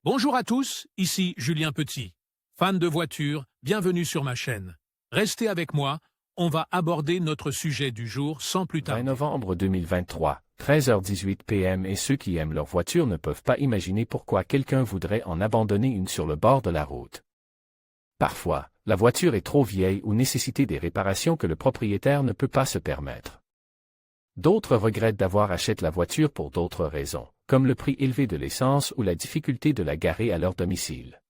Bonjour à tous, ici Julien Petit. Fan de voitures, bienvenue sur ma chaîne. Restez avec moi, on va aborder notre sujet du jour sans plus 20 tarder. novembre 2023, 13h18 p.m. et ceux qui aiment leur voiture ne peuvent pas imaginer pourquoi quelqu'un voudrait en abandonner une sur le bord de la route. Parfois, la voiture est trop vieille ou nécessite des réparations que le propriétaire ne peut pas se permettre. D'autres regrettent d'avoir acheté la voiture pour d'autres raisons, comme le prix élevé de l'essence ou la difficulté de la garer à leur domicile.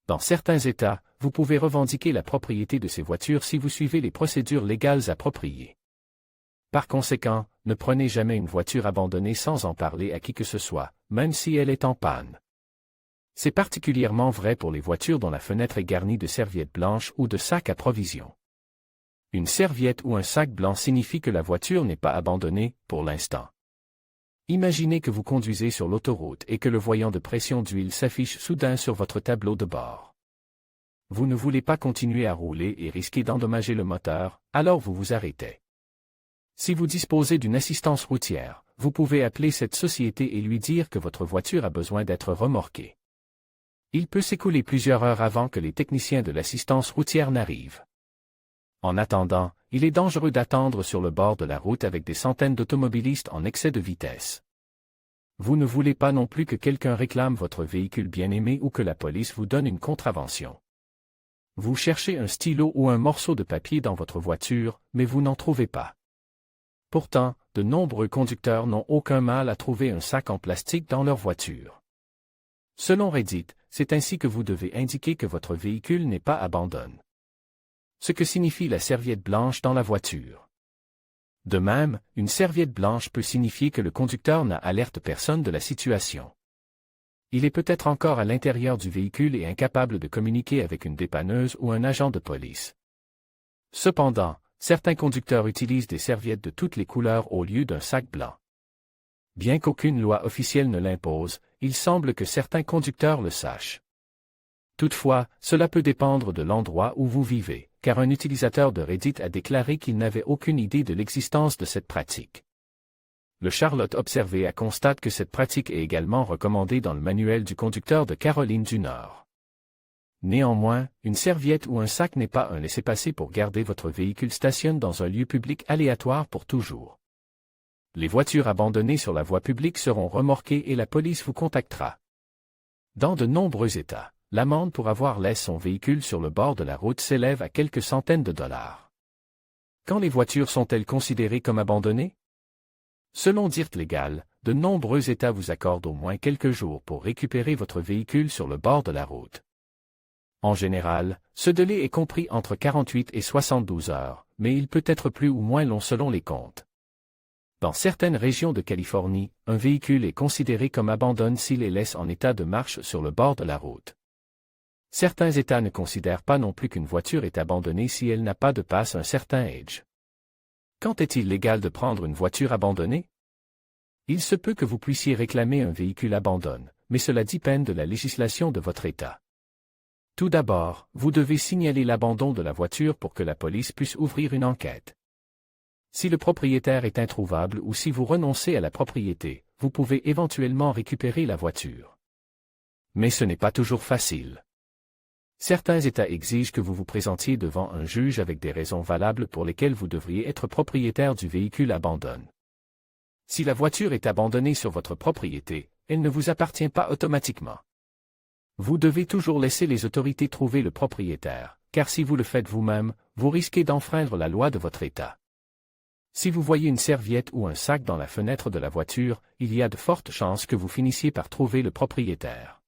Dans certains États, vous pouvez revendiquer la propriété de ces voitures si vous suivez les procédures légales appropriées. Par conséquent, ne prenez jamais une voiture abandonnée sans en parler à qui que ce soit, même si elle est en panne. C'est particulièrement vrai pour les voitures dont la fenêtre est garnie de serviettes blanches ou de sacs à provisions. Une serviette ou un sac blanc signifie que la voiture n'est pas abandonnée, pour l'instant. Imaginez que vous conduisez sur l'autoroute et que le voyant de pression d'huile s'affiche soudain sur votre tableau de bord. Vous ne voulez pas continuer à rouler et risquer d'endommager le moteur, alors vous vous arrêtez. Si vous disposez d'une assistance routière, vous pouvez appeler cette société et lui dire que votre voiture a besoin d'être remorquée. Il peut s'écouler plusieurs heures avant que les techniciens de l'assistance routière n'arrivent. En attendant, il est dangereux d'attendre sur le bord de la route avec des centaines d'automobilistes en excès de vitesse. Vous ne voulez pas non plus que quelqu'un réclame votre véhicule bien-aimé ou que la police vous donne une contravention. Vous cherchez un stylo ou un morceau de papier dans votre voiture, mais vous n'en trouvez pas. Pourtant, de nombreux conducteurs n'ont aucun mal à trouver un sac en plastique dans leur voiture. Selon Reddit, c'est ainsi que vous devez indiquer que votre véhicule n'est pas abandonné. Ce que signifie la serviette blanche dans la voiture. De même, une serviette blanche peut signifier que le conducteur n'a alerte personne de la situation. Il est peut-être encore à l'intérieur du véhicule et incapable de communiquer avec une dépanneuse ou un agent de police. Cependant, certains conducteurs utilisent des serviettes de toutes les couleurs au lieu d'un sac blanc. Bien qu'aucune loi officielle ne l'impose, il semble que certains conducteurs le sachent. Toutefois, cela peut dépendre de l'endroit où vous vivez, car un utilisateur de Reddit a déclaré qu'il n'avait aucune idée de l'existence de cette pratique. Le Charlotte Observer constate que cette pratique est également recommandée dans le manuel du conducteur de Caroline du Nord. Néanmoins, une serviette ou un sac n'est pas un laissez-passer pour garder votre véhicule stationné dans un lieu public aléatoire pour toujours. Les voitures abandonnées sur la voie publique seront remorquées et la police vous contactera. Dans de nombreux États, l'amende pour avoir laissé son véhicule sur le bord de la route s'élève à quelques centaines de dollars. Quand les voitures sont-elles considérées comme abandonnées? Selon Dirt Legal, de nombreux États vous accordent au moins quelques jours pour récupérer votre véhicule sur le bord de la route. En général, ce délai est compris entre 48 et 72 heures, mais il peut être plus ou moins long selon les comptes. Dans certaines régions de Californie, un véhicule est considéré comme abandonné s'il est laissé en état de marche sur le bord de la route. Certains États ne considèrent pas non plus qu'une voiture est abandonnée si elle n'a pas dépassé un certain âge. Quand est-il légal de prendre une voiture abandonnée? Il se peut que vous puissiez réclamer un véhicule abandonné, mais cela dépend de la législation de votre État. Tout d'abord, vous devez signaler l'abandon de la voiture pour que la police puisse ouvrir une enquête. Si le propriétaire est introuvable ou si vous renoncez à la propriété, vous pouvez éventuellement récupérer la voiture. Mais ce n'est pas toujours facile. Certains États exigent que vous vous présentiez devant un juge avec des raisons valables pour lesquelles vous devriez être propriétaire du véhicule abandonné. Si la voiture est abandonnée sur votre propriété, elle ne vous appartient pas automatiquement. Vous devez toujours laisser les autorités trouver le propriétaire, car si vous le faites vous-même, vous risquez d'enfreindre la loi de votre État. Si vous voyez une serviette ou un sac dans la fenêtre de la voiture, il y a de fortes chances que vous finissiez par trouver le propriétaire.